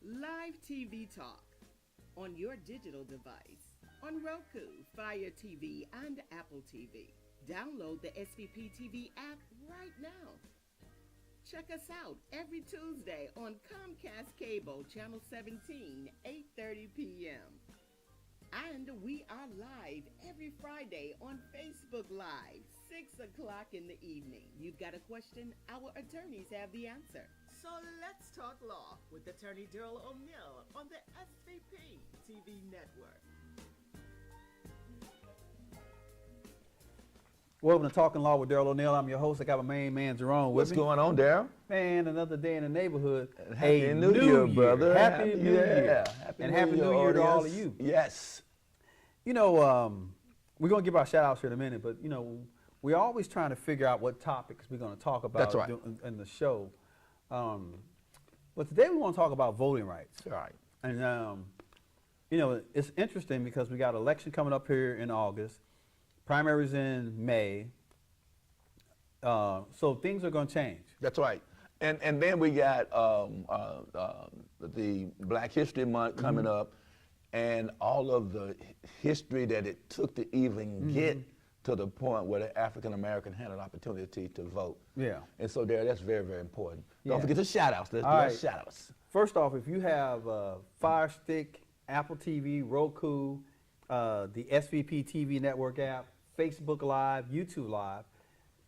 live TV talk on your digital device, on Roku, Fire TV, and Apple TV. Download the SVP TV app right now. Check us out every Tuesday on Comcast Cable, Channel 17, 8:30 p.m. And we are live every Friday on Facebook Live, 6 o'clock in the evening. You've got a question? Our attorneys have the answer. So let's talk law with attorney Daryl O'Neill on the SVP TV network. Welcome to Talking Law with Daryl O'Neill. I'm your host. I got my main man, Jerome, with What's me. going on, Daryl? Man, another day in the neighborhood. Happy New Year, brother. Happy New Year. Happy And New Happy New Year to all of audience. you. Yes. You know, we're going to give our shout-outs here in a minute, but, you know, we're always trying to figure out what topics we're going to talk about That's right. in the show. But today we want to talk about voting rights. All right. And, you know, it's interesting because we got an election coming up here in August, primaries in May. So things are going to change. That's right. And then we got the Black History Month coming up, and all of the history that it took to even get to the point where the African American had an opportunity to vote. Yeah. And so there, that's very, very important. Yeah. Don't forget the shout-outs. Let's do All our right. shout-outs. First off, if you have Fire Stick, Apple TV, Roku, the SVP TV network app, Facebook Live, YouTube Live,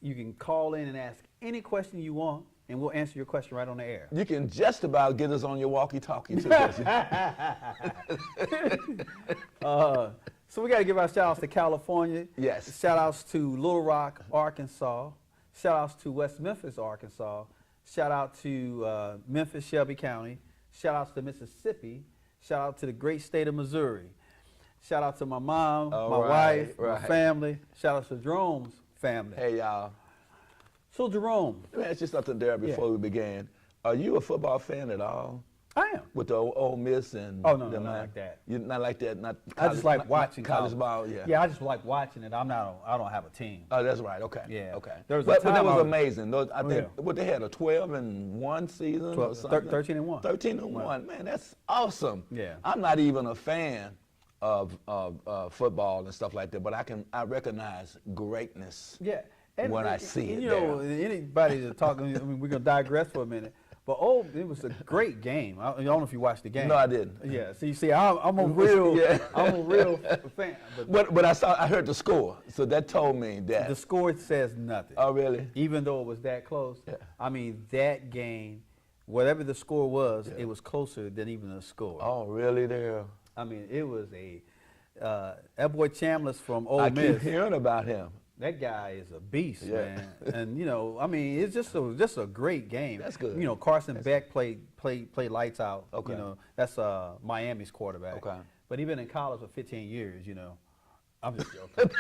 you can call in and ask any question you want, and we'll answer your question right on the air. You can just about get us on your walkie-talkie, too. So we got to give our shout-outs to California. Yes. Shout-outs to Little Rock, Arkansas. Shout-outs to West Memphis, Arkansas. Shout-out to Memphis, Shelby County. Shout-outs to Mississippi. Shout-out to the great state of Missouri. Shout-out to my mom, my wife, my family. Shout-out to Jerome's family. Hey, y'all. So, Jerome. Let me ask you something there before we began. Are you a football fan at all? I am. With the Ole Miss and Oh, no, them, not like that. You're not like that? Not I just like watching college ball, yeah. Yeah, I just like watching it. I don't have a team. Oh, that's right. Okay. Yeah. Okay. There was a but time that I was was- amazing. Those, I think yeah. what they had, a 12-1 season or something. 13-1. 13-1. Man, that's awesome. Yeah. I'm not even a fan of football and stuff like that, but I recognize greatness. Yeah. When I see it you know, there. anybody that's talking, I mean, we're going to digress for a minute. But, it was a great game. I don't know if you watched the game. No, I didn't. Yeah. See, I'm a real, Yeah. I'm a real fan. But I heard the score, so that told me that. The score says nothing. Oh, really? Even though it was that close. Yeah. I mean, that game, whatever the score was, it was closer than even the score. Oh, really there? I mean, it was that boy Chambliss from Ole I Miss. keep hearing about him. That guy is a beast, Yeah. man. And you know, I mean, it's just a great game. That's good. You know, Carson Beck played lights out. Okay. You know, that's Miami's quarterback. Okay. But he's been in college for 15 years. You know, I'm just joking.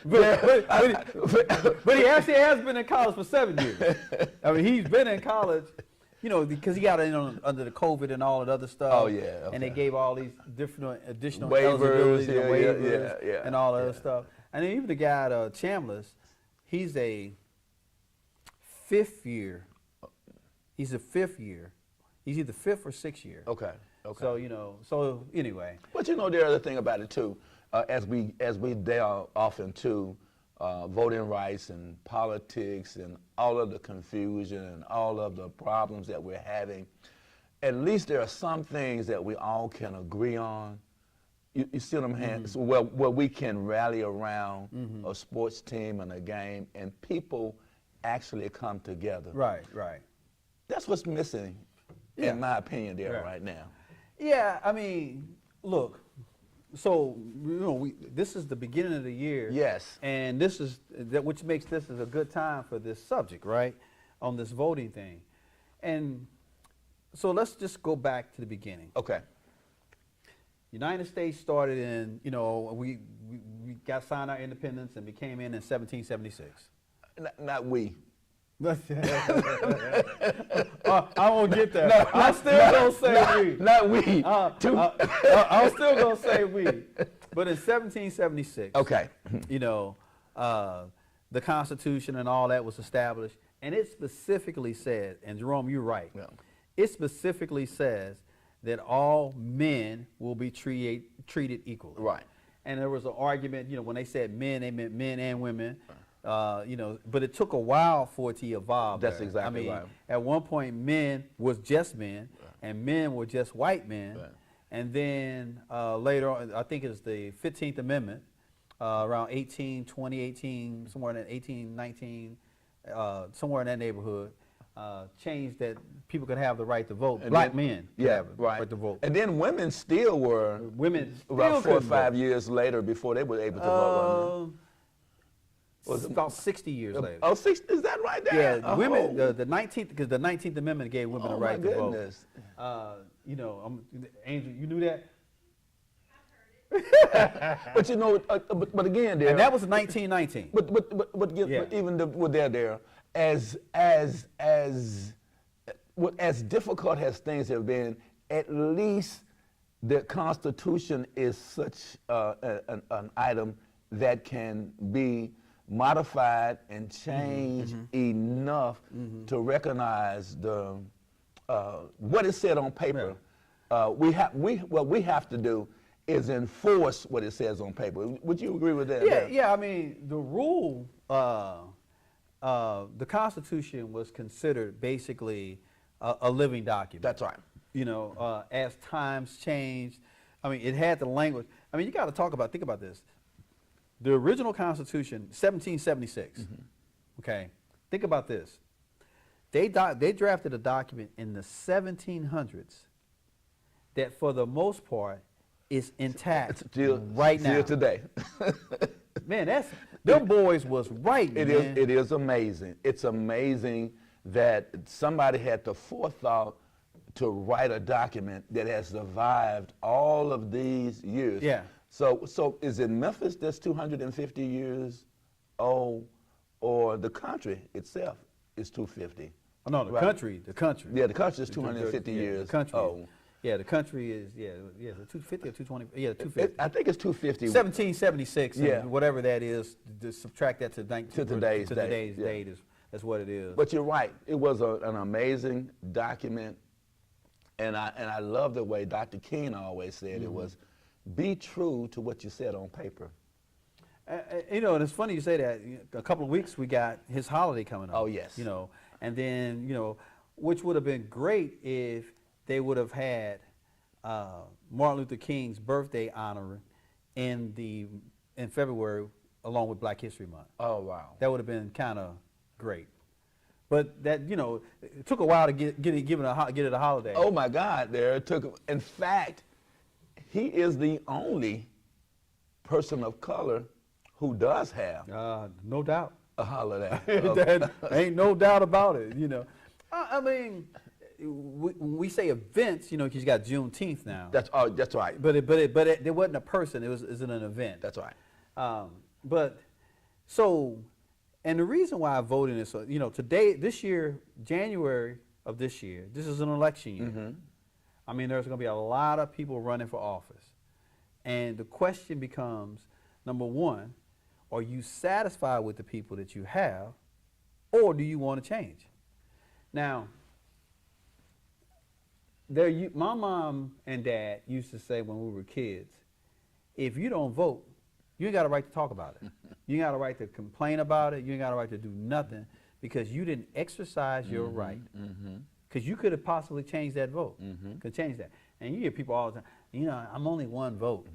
but he actually has been in college for 7 years. I mean, he's been in college. You know, because he got in under the COVID and all that other stuff. Oh, yeah, okay. And they gave all these different additional Waivers, eligibilities and yeah, waivers yeah, and all that yeah. other stuff. And then even the guy at Chambliss, he's a fifth year. He's a fifth year. He's either fifth or sixth year. Okay. Okay. So, you know, so anyway. But you know, the other thing about it too, as we delve off into voting rights and politics and all of the confusion and all of the problems that we're having, at least there are some things that we all can agree on. You see what I'm saying? So where we can rally around a sports team and a game, and people actually come together. Right, right. That's what's missing, Yeah. in my opinion, there Right. right now. Yeah, I mean, look, so, you know, this is the beginning of the year. Yes. And which makes this is a good time for this subject, right, on this voting thing. And so let's just go back to the beginning. Okay. United States started in, you know, we got signed our independence and became in 1776. Not we. I won't get that. No, I'm still going to say we. Not we. I'm still going to say we. But in 1776, Okay. you know, the Constitution and all that was established. And it specifically said, and Jerome, you're right, Yeah. it specifically says that all men will be treated equally. Right. And there was an argument, you know, when they said men, they meant men and women. You know, but it took a while for it to evolve. That's there. exactly I mean, right. At one point, men was just men, and men were just white men. Right. And then later on, I think it's the 15th Amendment, around 2018, somewhere in that 1819, somewhere in that neighborhood, changed that people could have the right to vote. And Black then- men could Yeah, have the right. right to vote. And then women still were Women about still 4 or couldn't 5 vote. years later before they were able to vote. Was it- About 60 years later. Oh, is that right there? Yeah, women. The 19th, because the 19th Amendment gave women Oh, the right my to vote. goodness. You know, Angel, you knew that, But you know, but again, there. and that was 1919. But Yeah. even with there, as difficult as things have been, at least the Constitution is such an item that can be modified and changed enough to recognize the what is said on paper. What we have to do is enforce what it says on paper. Would you agree with that? Yeah, yeah. I mean, the rule, the Constitution was considered basically a living document. That's right. You know, as times changed, I mean, it had the language. I mean, you got to think about this. The original Constitution, 1776. Okay, think about this. They drafted a document in the 1700s that, for the most part, is intact right now. Still today. Man, them boys was right. It is amazing. It's amazing that somebody had the forethought to write a document that has survived all of these years. Yeah. So is it Memphis that's 250 years old, or the country itself is 250? Oh, no, the Right. country. Yeah, the country is 250 yeah, years the country. old. Yeah, the country is, the 250 or 220, yeah, 250. I think it's 250. 1776, Yeah. and whatever that is, to subtract that to today's date, yeah. date that's what it is. But you're right. It was an amazing document, and I love the way Dr. King always said it was, be true to what you said on paper. You know, and it's funny you say that. A couple of weeks we got his holiday coming up. Oh, yes. You know, and then, you know, which would have been great if they would have had Martin Luther King's birthday honor in February along with Black History Month. Oh, wow. That would have been kind of great. But that, you know, it took a while to get it a holiday. Oh, my God. In fact, he is the only person of color who does have No doubt. a holiday. That ain't no doubt about it, you know. I mean, when we say events, you know, 'cause you got Juneteenth now. That's right. But it wasn't a person. It was an event. That's right. And the reason why I voted is, you know, this year, January of this year, this is an election year. I mean, there's going to be a lot of people running for office. And the question becomes, number one, are you satisfied with the people that you have, or do you want to change? Now, my mom and dad used to say when we were kids, if you don't vote, you ain't got a right to talk about it. You ain't got a right to complain about it. You ain't got a right to do nothing because you didn't exercise your right. Because you could have possibly changed that vote. Could change that. And you hear people all the time, you know, I'm only one vote.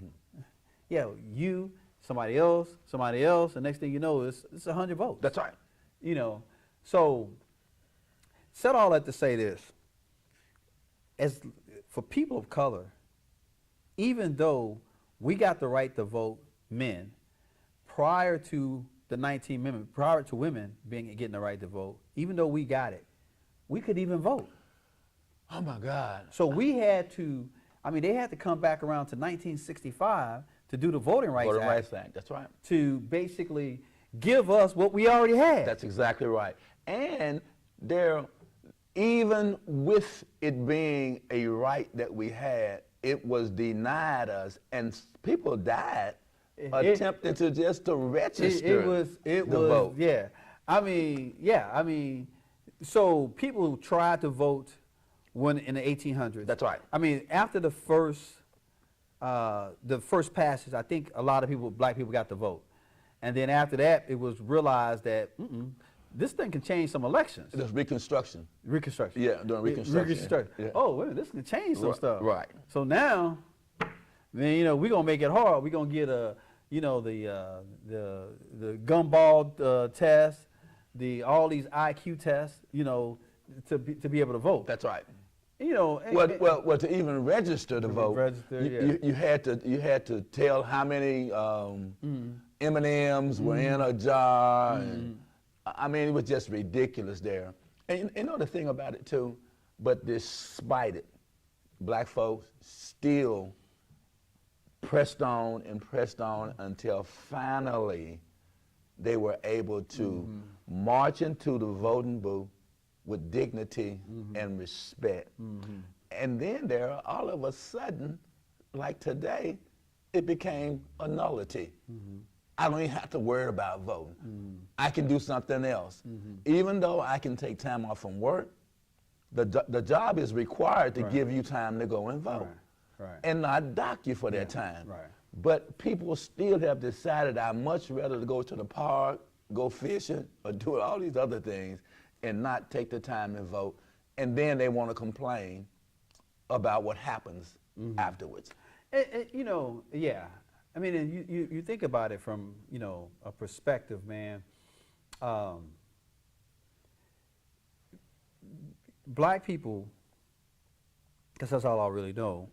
Yeah, you, somebody else, the next thing you know, it's 100 votes. That's right. You know, so said all that to say this. As for people of color, even though we got the right to vote, men, prior to the 19th Amendment, prior to women getting the right to vote, even though we got it, we could even vote. Oh, my God. So we had to, I mean, they had to come back around to 1965 to do the Voting Rights Voting Act. Rights Act, that's right. To basically give us what we already had. That's exactly right. And even with it being a right that we had, it was denied us, and people died attempting to register the vote. Yeah. I mean, so people tried to vote when in the 1800s. That's right. I mean, after the first passage, I think a lot of people, black people, got to vote, and then after that, it was realized that this thing can change some elections. There's Reconstruction. Reconstruction. Yeah, during Reconstruction. Reconstruction. Yeah. Oh, wait a minute, this can change some stuff. Right. So now, then we're gonna make it hard. We're gonna get the gumball test, all these IQ tests, to be able to vote. That's right. Well, to even register to vote, you had to tell how many M&Ms were in a jar, and I mean, it was just ridiculous there. And the thing about it too, but despite it, black folks still pressed on until finally they were able to march into the voting booth with dignity and respect. And then there, all of a sudden, like today, it became a nullity. I don't even have to worry about voting. I can do something else. Even though I can take time off from work, the job is required to give you time to go and vote. Right. And not dock you for that time. Right. But people still have decided I'd much rather go to the park, go fishing, or do all these other things and not take the time and vote. And then they want to complain about what happens afterwards. Yeah. I mean, and you think about it from, a perspective, man. Black people, because that's all I really know,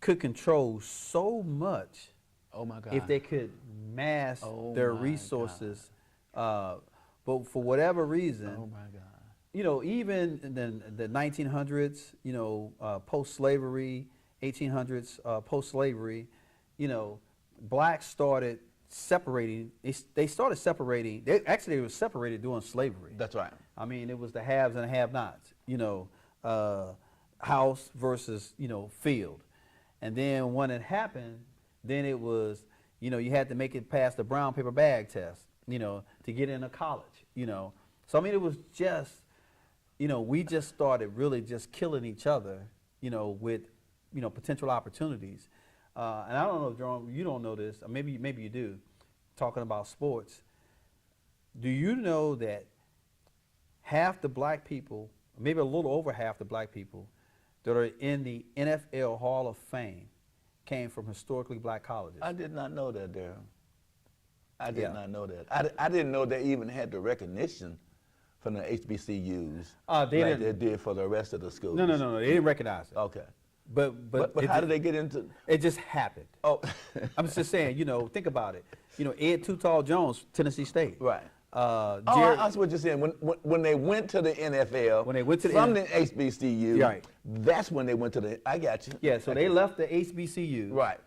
could control so much. Oh my God. If they could mass their resources, but for whatever reason, oh my God. Even in the 1900s, post-slavery, 1800s, post-slavery, blacks started separating. They started separating. They were separated during slavery. That's right. I mean, it was the haves and the have-nots. House versus field. And then when it happened, then it was, you had to make it past the brown paper bag test, to get into college, So, I mean, it was just, we just started really just killing each other, with, potential opportunities. And I don't know, Jerome, you don't know this, or maybe you do, talking about sports. Do you know that half the black people, maybe a little over half the black people that are in the NFL Hall of Fame came from historically black colleges? I did not know that, Darryl. I did not know that. I didn't know they even had the recognition from the HBCUs they did for the rest of the schools. No, they didn't recognize it. Okay. But how did they get into? It just happened. Oh. I'm just saying, think about it. Ed Too Tall Jones, Tennessee State. Right. I see what you're saying. When they went to the NFL, from the HBCU, right. That's when they went to the. I got you. Yeah, so they left the HBCU. Right.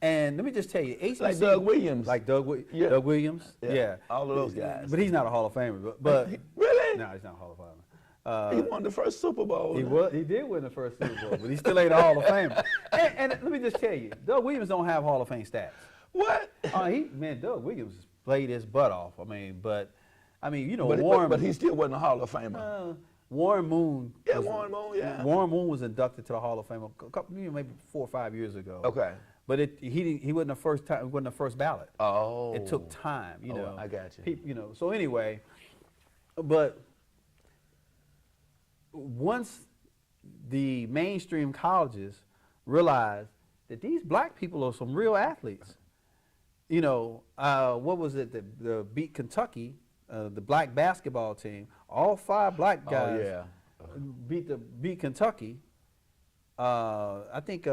And let me just tell you, HBCU. Like Doug Williams. Doug Williams. Yeah. All of those guys. But he's not a Hall of Famer. But really? No, he's not a Hall of Famer. He won the first Super Bowl. He did win the first Super Bowl, but he still ain't a Hall of Famer. And let me just tell you, Doug Williams don't have Hall of Fame stats. What? Doug Williams played his butt off. Warren. But he still wasn't a Hall of Famer. Warren Moon. Yeah, Warren Moon. Yeah. Warren Moon was inducted to the Hall of Fame maybe 4 or 5 years ago. Okay. But he wasn't the first time. He wasn't the first ballot. Oh. It took time. I got you. So anyway, but once the mainstream colleges realized that these black people are some real athletes, what was it that beat Kentucky, the black basketball team? All 5 black guys beat Kentucky. I think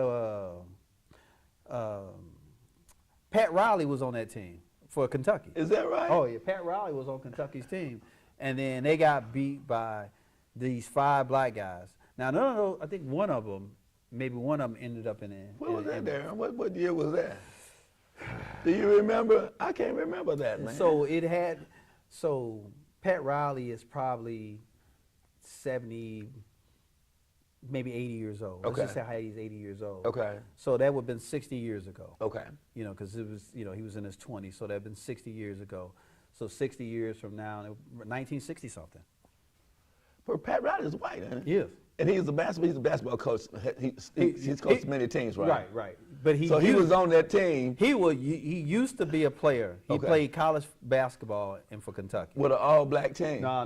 Pat Riley was on that team for Kentucky. Is that right? Oh yeah, Pat Riley was on Kentucky's team, and then they got beat by these 5 black guys. Now, no, I think maybe one of them ended up in there. What was that, Darren? What year was that? Do you remember? I can't remember that, man. So Pat Riley is probably 70, maybe 80 years old. Okay. Let's just say he's 80 years old. Okay. So that would have been 60 years ago. Okay. Because it was, he was in his 20s, so that had been 60 years ago. So 60 years from now, 1960 something. But Pat Riley's white, isn't he? He is. And he's a basketball coach. He's coached many teams, right? Right. But So he was on that team He used to be a player. He Okay. played college basketball for Kentucky. with an all-black team. No.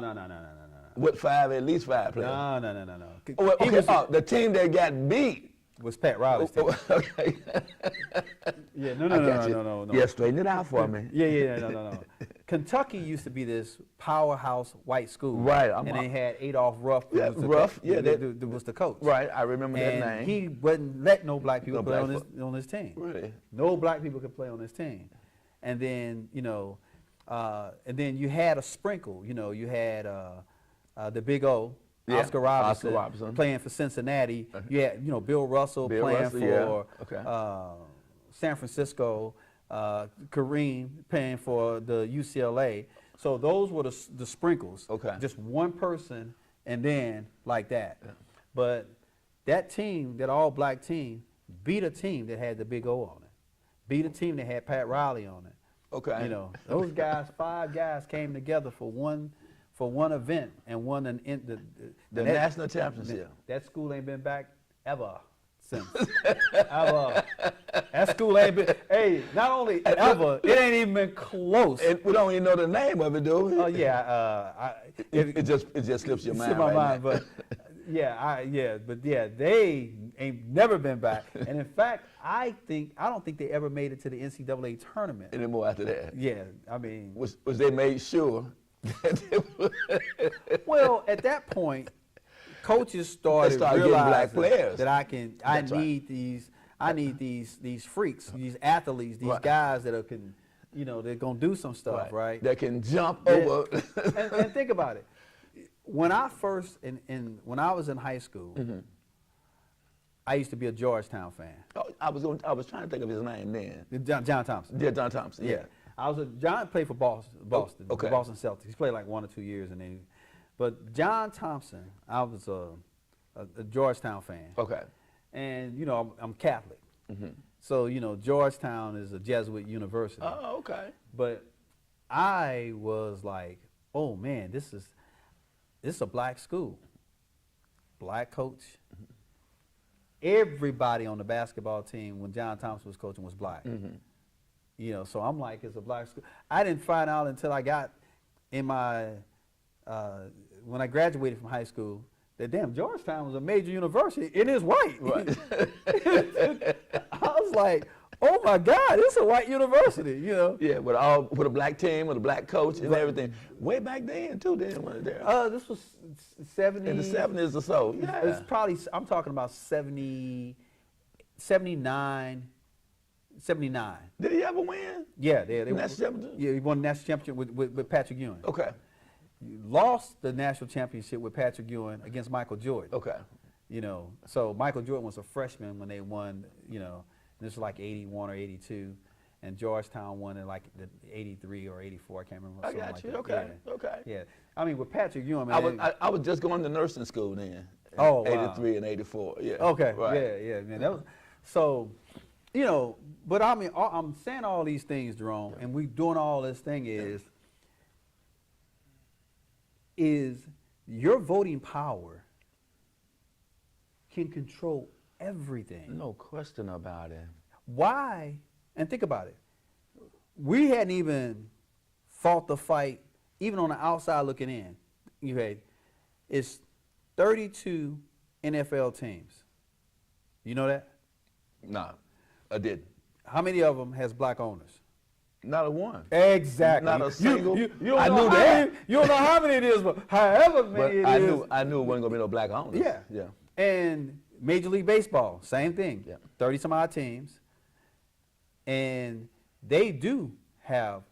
With at least five players. No. Oh, He okay, was, the team that got beat. was Pat Riley's team. Okay. Yeah, I got you. no. Yeah, straighten it out for me. Yeah, no. Kentucky used to be this powerhouse white school. Right, And they had Adolph Ruff. who Yeah, was the Ruff, yeah, that was the coach. Right, I remember that And name. he wouldn't let no black people No play black on his team. Really? No black people could play on his team. And then, and then you had a sprinkle. You had the Big O, Yeah, Oscar Robertson, Oscar Robertson. playing for Cincinnati. You had, Bill Russell Bill playing Russell, for yeah. Okay. San Francisco, Kareem playing for the UCLA. So those were the sprinkles. Okay. Just one person and then like that. Yeah. But that team, that all-black team, beat a team that had the Big O on it. Beat a team that had Pat Riley on it. Okay. Those guys, 5 guys came together for one event and won The national championship. That school ain't been back ever since. Ever. That school ain't been. Hey, not only ever, it ain't even been close. And we don't even know the name of it, do we? Oh yeah. It just slips your mind. Slipped my right mind, now. but they ain't never been back. And in fact, I don't think they ever made it to the NCAA tournament. Anymore after that. Yeah, I mean. Was they made sure that Well, at that point, coaches started getting black realizing players. that I That's right. need these freaks, these athletes, these Right. guys that can, they're gonna do some stuff, right? That can jump Yeah. over. and think about it. When I first when I was in high school, Mm-hmm. I used to be a Georgetown fan. Oh, I was trying to think of his name then. John Thompson. Yeah, John Thompson. Yeah. John played for Boston, okay. the Boston Celtics. He's played like 1 or 2 years, but John Thompson, I was a Georgetown fan. Okay. And I'm Catholic, so Georgetown is a Jesuit university. Oh, okay. But I was like, oh man, this is a black school, black coach. Everybody on the basketball team when John Thompson was coaching was black. So I'm like, it's a black school. I didn't find out until I got in my when I graduated from high school that damn Georgetown was a major university. It is white. Right. I was like, oh my God, it's a white university. Yeah, with a black team, with a black coach and everything. Way back then too, then when there. This was 70. In the 70s or so. Yeah. It's probably, I'm talking about 70, 79, 79. Did he ever win? Yeah, they National championship? Yeah, he won the national championship with Patrick Ewing. Okay. Lost the national championship with Patrick Ewing against Michael Jordan. Okay. So Michael Jordan was a freshman when they won, this was like 81 or 82, and Georgetown won in like the 83 or 84, I can't remember. I got like you. that. Okay. Yeah. Okay. Yeah. I mean, with Patrick Ewing, man. I was just going to nursing school then. Oh, wow. 83 and 84. Yeah. Okay. Right. Yeah, man. That was, so, but I mean, I'm saying all these things, Jerome, and we doing all this thing is your voting power can control everything. No question about it. Why? And think about it. We hadn't even fought the fight, even on the outside looking in. It's 32 NFL teams. You know that? No, I didn't. How many of them has black owners? Not a one. Exactly. Not a single. You don't I know knew how that. many- you don't know how many it is, but however But many I it is. knew it wasn't gonna be no black owners. Yeah. Yeah. And Major League Baseball, same thing. Yeah. 30 some odd teams. And they do have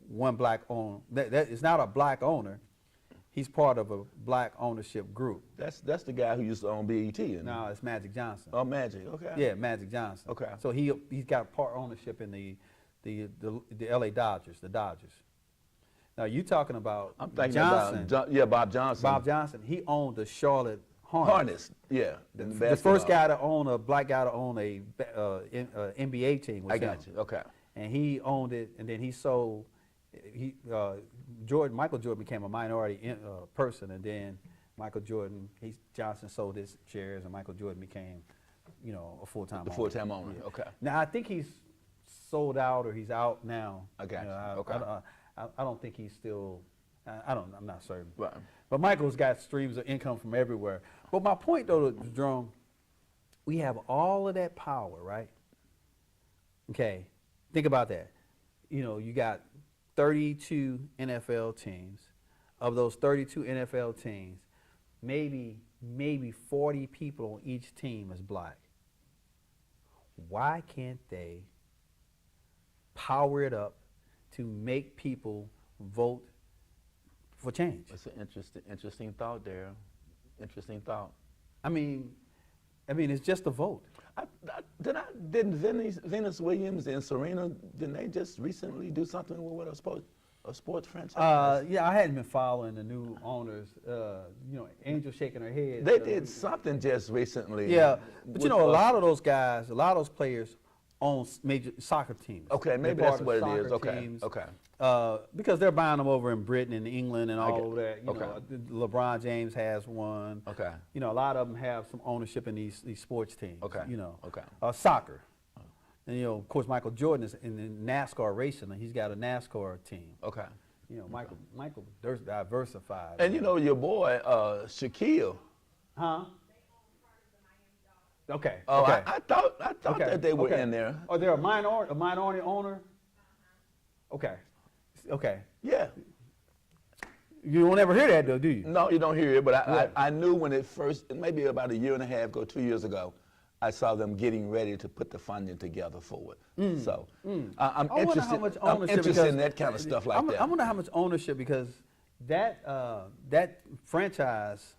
one black owner. That is not a black owner. He's part of a black ownership group. That's the guy who used to own BET. Isn't it? No, it's Magic Johnson. Oh, Magic. Okay. Yeah, Magic Johnson. Okay. So he's got part ownership in the LA Dodgers, the Dodgers. Now you talking about I'm thinking Johnson. about Bob Johnson. Bob Johnson. He owned the Charlotte Hornets. Hornets. Yeah. The first guy to own a black guy to own a NBA team was I him. got you. Okay. And he owned it, and then he sold. Michael Jordan became a minority person, and then Michael Jordan, Johnson sold his shares, and Michael Jordan became, a full-time owner. The full-time owner. Yeah. Okay. Now I think he's sold out, or he's out now. I got you. I don't think he's still. I'm not certain. Right. But Michael's got streams of income from everywhere. But my point, though, Jerome, we have all of that power, right? Okay, think about that. You got 32 NFL teams. Of those 32 NFL teams, maybe 40 people on each team is black. Why can't they power it up to make people vote for change? That's an interesting thought, Daryl. Interesting thought. I mean, it's just a vote. Didn't Venus Williams and Serena, didn't they just recently do something with a sports franchise? Yeah, I hadn't been following the new owners. Angel shaking her head. They did something just recently. Yeah, but a lot of those guys, a lot of those players own major soccer teams. Okay, maybe They're that's part what of it is. soccer Okay, teams, okay. Because they're buying them over in Britain and England and all of that. okay. LeBron James has one. Okay. A lot of them have some ownership in these sports teams. Okay, Okay. okay. Soccer. And of course, Michael Jordan is in NASCAR racing, and he's got a NASCAR team. Okay. Michael diversified. And your boy Shaquille. Huh? Okay. Oh, okay. I thought Okay, that they were okay. in there. Are there a minority owner? Okay. Okay. Yeah. You don't ever hear that though, do you? No, you don't hear it, but Yeah. I knew when it first, maybe about a year and a half ago, 2 years ago, I saw them getting ready to put the funding together for it. So I'm I wonder how interested. much I'm ownership interested in because- that kind of stuff like that. I wonder how much ownership, because that franchise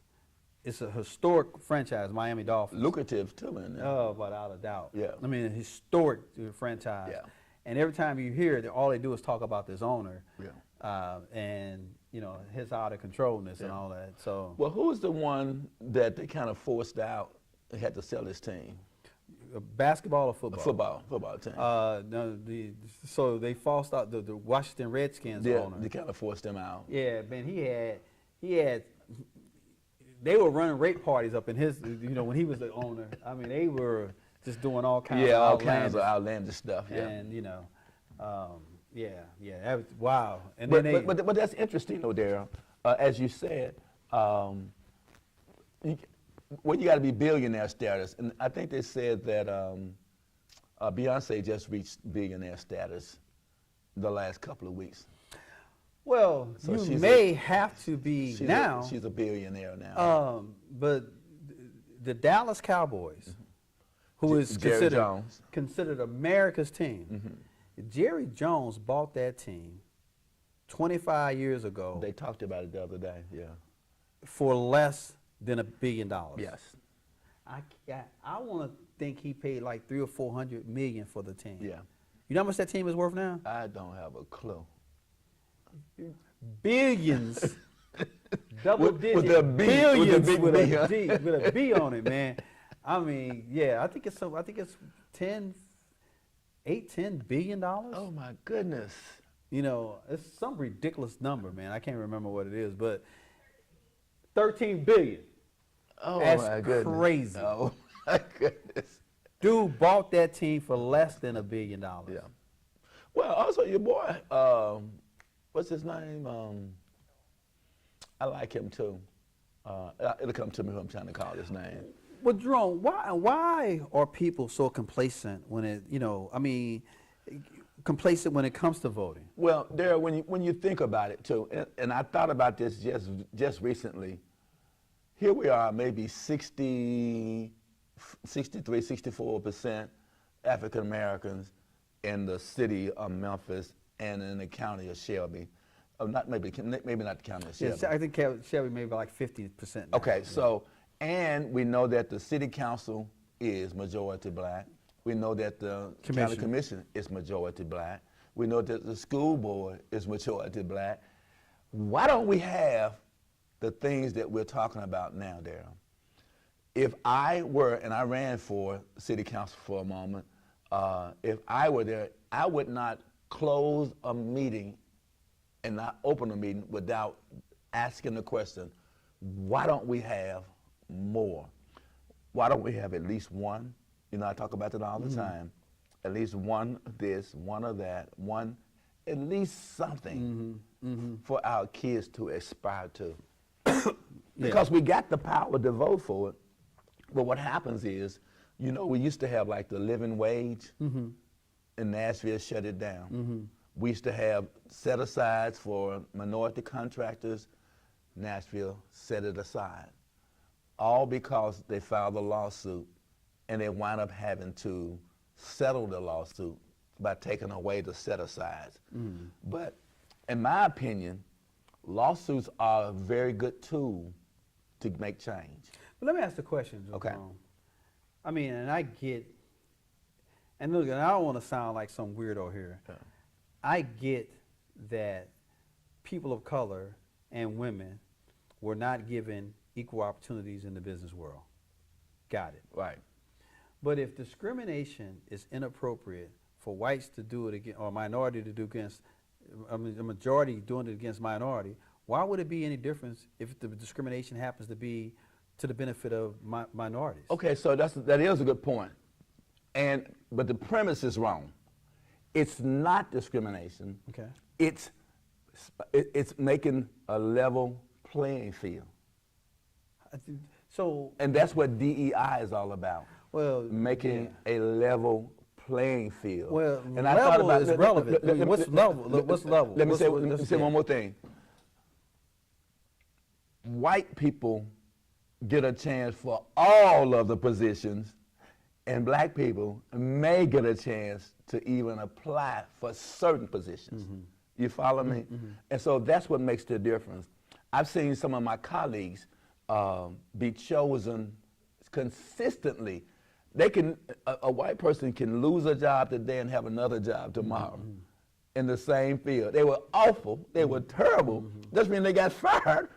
is a historic franchise, Miami Dolphins. Lucrative too, in there. Oh, without a doubt. Yeah. I mean, a historic franchise. Yeah. And every time you hear it, all they do is talk about this owner. Yeah. And his out of controlness and all that. So. Well, who was the one that they kind of forced out and had to sell his team? Basketball or football? Football team. No, so they forced out the Washington Redskins owner. They kind of forced him out. Yeah, man, he had. They were running rape parties up in his, when he was the owner. I mean, they were just doing all kinds of all kinds of outlandish stuff. Yeah. And that was wow. And But that's interesting, though, Daryl. As you said, you got to be billionaire status, and I think they said that Beyonce just reached billionaire status the last couple of weeks. well, So you may have to be now. She's a billionaire now. But the Dallas Cowboys, who is Jerry Jones. considered America's team, Jerry Jones bought that team 25 years ago They talked about it the other day. Yeah. for less than $1 billion. Yes. I want to think he paid like $300 or $400 million for the team. Yeah. You know how much that team is worth now? I don't have a clue. Billions. Double With digit a B, billions with a big with B, a huh? D, with a B on it, man. I mean, yeah, I think it's 8-10 billion dollars. Oh my goodness. It's some ridiculous number, man. I can't remember what it is, but 13 billion. Oh That's my goodness. crazy. Oh my goodness. Dude bought that team for less than $1 billion. Yeah. Well, also your boy, what's his name? I like him too. It'll come to me who I'm trying to call his name. Well, Jerome, why are people so complacent when complacent when it comes to voting? Well, Daryl, when you think about it too, and I thought about this just recently. Here we are, maybe 63, 64% African Americans in the city of Memphis and in the county of Shelby. Maybe not the county of Shelby. Yeah, I think Shelby maybe like 50% now. Okay, so, and we know that the city council is majority black. We know that the county commission is majority black. We know that the school board is majority black. Why don't we have the things that we're talking about now, Daryl? If I were, and I ran for city council for a moment, if I were there, I would not close a meeting and not open a meeting without asking the question, why don't we have more? Why don't we have at least one? You know, I talk about that all the time. At least one of this, one of that, one, at least something for our kids to aspire to. Because we got the power to vote for it. But what happens is, you know, we used to have like the living wage, and Nashville shut it down. We used to have set-asides for minority contractors. Nashville set it aside. All because they filed a lawsuit, and they wound up having to settle the lawsuit by taking away the set-asides. But in my opinion, lawsuits are a very good tool to make change. But let me ask the question, Joe. Okay. I mean, and I get, and look, and I don't want to sound like some weirdo here. Yeah. I get that people of color and women were not given equal opportunities in the business world. Got it. Right. But if discrimination is inappropriate for whites to do it against, or minority to do against, I mean, a majority doing it against minority, why would it be any difference if the discrimination happens to be to the benefit of minorities? Okay, so that is a good point. But the premise is wrong. It's not discrimination. Okay. It's making a level playing field. So, And that's what DEI is all about. well, Making a level playing field. well, And I thought level about is relevant. What's level? What's level? Let me What's- say what's- one more thing. White people get a chance for all of the positions, and black people may get a chance to even apply for certain positions. You follow me? And so that's what makes the difference. I've seen some of my colleagues be chosen consistently. They can, a white person can lose a job today and have another job tomorrow in the same field. They were awful. They were terrible. Doesn't mean they got fired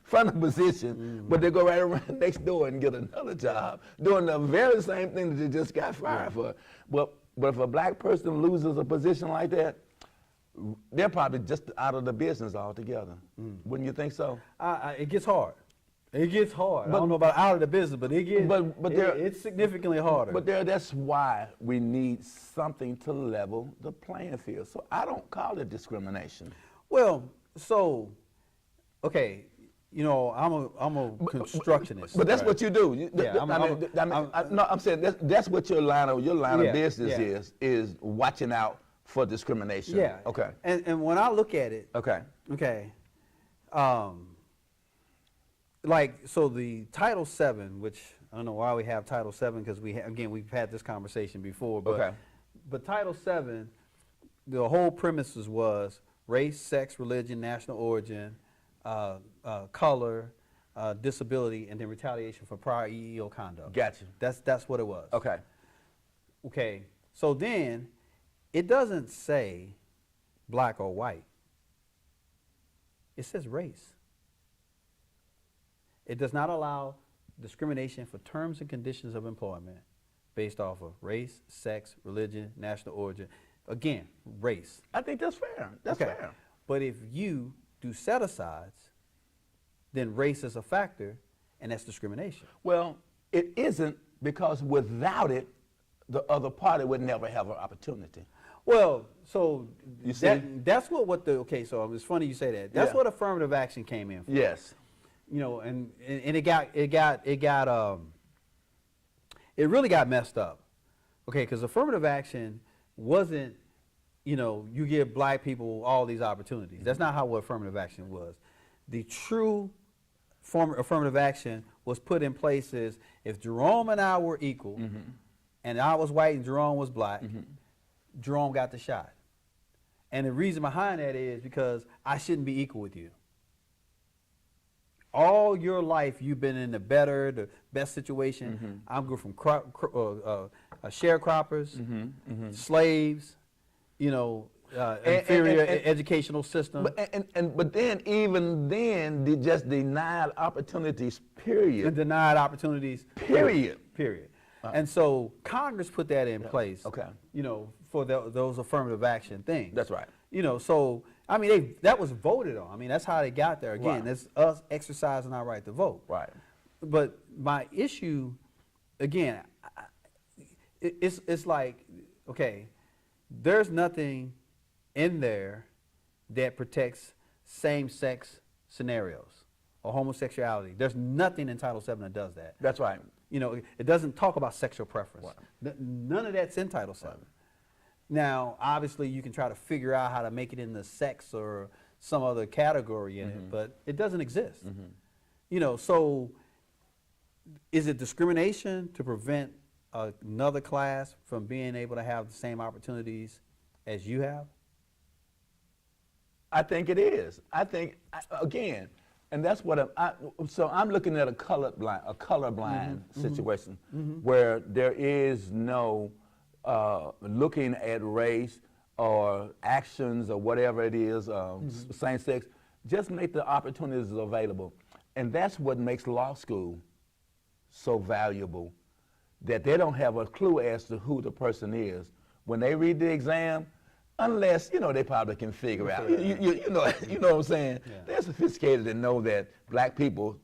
from the position, but they go right around next door and get another job doing the very same thing that they just got fired for. But if a black person loses a position like that, they're probably just out of the business altogether. Wouldn't you think so? It gets hard. It gets hard. I don't know about out of the business, but it gets. It's significantly harder. But that's why we need something to level the playing field. So I don't call it discrimination. Well, so, okay, you know, I'm a constructionist. But that's right? what you do. Yeah, I'm saying that's what your line of Yeah, business yeah. is watching out for discrimination. Yeah. Okay. And when I look at it, Okay. like, so the Title VII, which I don't know why we have Title VII, because we've had this conversation before, but, Okay. but Title VII, the whole premises was race, sex, religion, national origin, color, disability, and then retaliation for prior EEO conduct. Gotcha. That's what it was. Okay. Okay, so then it doesn't say black or white. It says race. It does not allow discrimination for terms and conditions of employment based off of race, sex, religion, national origin. Again, race. I think that's fair. That's Okay. fair. But if you do set-asides, then race is a factor, and that's discrimination. Well, it isn't, because without it, the other party would never have an opportunity. Well, so You see? that's okay, so it's funny you say that. That's Yeah. what affirmative action came in for. Yes. You know, and it really got messed up. Okay, because affirmative action wasn't, you know, you give black people all these opportunities. That's not how affirmative action was. The true form of affirmative action was put in places if Jerome and I were equal, and I was white and Jerome was black, Jerome got the shot. And the reason behind that is because I shouldn't be equal with you. All your life, you've been in the best situation. I'm going from sharecroppers, slaves, you know, inferior educational system. But then, even then, they just denied opportunities, period. And denied opportunities. Period. Period. And so Congress put that in place. Okay. You know, for those affirmative action things. That's right. You know, so I mean, that was voted on. I mean, that's how they got there. Again, Right. that's us exercising our right to vote. Right. But my issue, again, it's like, okay, there's nothing in there that protects same-sex scenarios or homosexuality. There's nothing in Title VII that does that. That's right. You know, it doesn't talk about sexual preference. Right. None of that's in Title VII. Right. Now, obviously, you can try to figure out how to make it in the sex or some other category in it, but it doesn't exist. You know, so is it discrimination to prevent another class from being able to have the same opportunities as you have? I think it is. I think, again, and that's what so I'm looking at a colorblind situation where there is no looking at race or actions or whatever it is, same sex, just make the opportunities available. And that's what makes law school so valuable, that they don't have a clue as to who the person is. When they read the exam, unless, you know, they probably can figure out, you know what I'm saying? Yeah. They're sophisticated and know that black people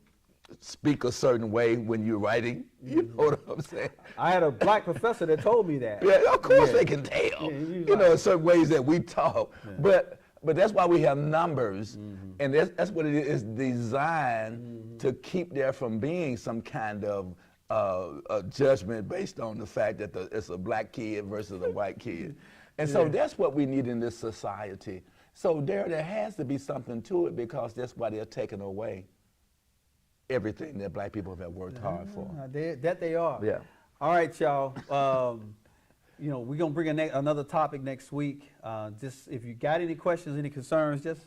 speak a certain way when you're writing, you know what I'm saying? I had a black professor that told me that. Yeah, of course they can tell, you know, certain ways that we talk. Yeah. But that's why we have numbers, and that's what it is designed to keep there from being some kind of a judgment based on the fact that it's a black kid versus a white kid. And so that's what we need in this society. So there has to be something to it, because that's why they're taking away everything that black people have worked hard for. That they are. Yeah. All right, y'all. You know, we're gonna bring another topic next week. Just if you got any questions, any concerns, just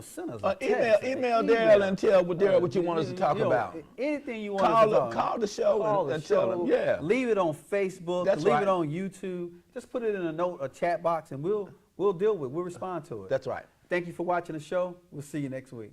send us a text. Email Daryl and tell Daryl what you want us to talk about. Anything you want us to talk about. Call the show and tell them. Yeah. Leave it on Facebook. Leave it on YouTube. Just put it in a chat box, and we'll deal with it. We'll respond to it. That's right. Thank you for watching the show. We'll see you next week.